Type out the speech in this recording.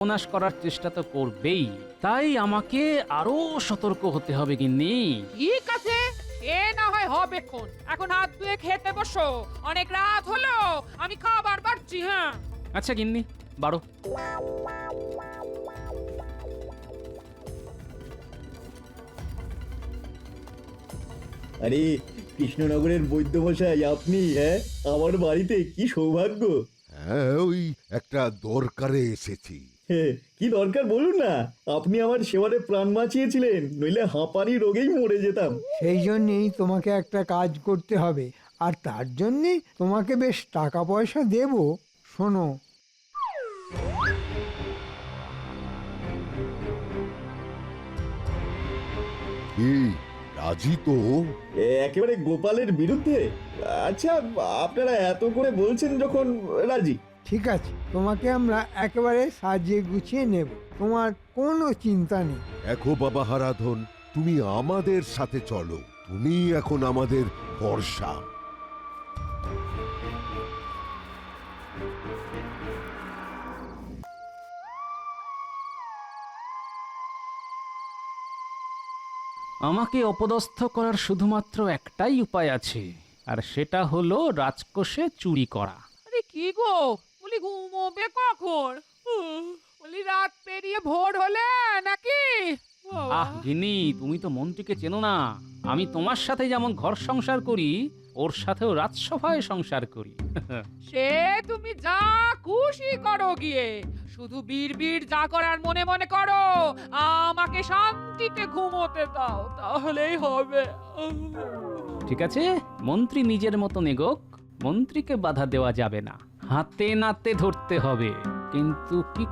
সর্বনাশ করার চেষ্টা তো করবেই, তাই আমাকে আরো সতর্ক হতে হবে গিন্নি। ঠিক আছে, এ না হয় হবেক্ষণ। এখন হাত ধুয়ে খেতে বসো, অনেক রাত হলো, আমি খাবার বাড়ছি। হ্যাঁ, আচ্ছা গিন্নি, বাড়ো। আরে কৃষ্ণনগরের বৈদ্যমশাই আপনি? হ্যাঁ, আমার বাড়িতে কি সৌভাগ্য। হ্যাঁ, ওই একটা দরকারে এসেছি। কি দরকার বলুন না। আপনি আমার সেবারে প্রাণ বাঁচিয়েছিলেন, নইলে হাঁপানি রোগেই মরে যেতাম। সেই জন্যেই তোমাকে একটা কাজ করতে হবে, আর তার জন্যে তোমাকে বেশ টাকা পয়সা দেব। শোনো, কি রাজি তো? একেবারে গোপালের বিরুদ্ধে? আচ্ছা, আপনারা এত করে বলছেন যখন, রাজি। ঠিক আছে, তোমাকে আমরা একেবারে সাজিয়ে গুছিয়ে নেব, তোমার কোনো চিন্তা নেই। দেখো বাবা হারাধন, তুমি আমাদের সাথে চলো, তুমি এখন আমাদের ভরসা। আমাকে অপদস্থ করার শুধুমাত্র একটাই উপায় আছে, আর সেটা হলো রাজকোষে চুরি করা। আরে কি গো, বলি ঘুমোবে কখন? বলি রাত পেরিয়ে ভোর হলে নাকি? আহ গিন্নি, তুমি তো মন্ত্রীকে চেনো না। আমি তোমার সাথে যেমন ঘর সংসার করি, ওর সাথেও রাজসভায় সংসার করি। সে তুমি যা খুশি করো গিয়ে, শুধু বীর বীর যা করার মনে মনে করো, আমাকে শান্তিতে ঘুমোতে দাও, তাহলেই হবে। ঠিক আছে, মন্ত্রী নিজের মতন এগোক, মন্ত্রীকে বাধা দেওয়া যাবে না, হাতে নাতে ধরতে হবে। কিন্তু কি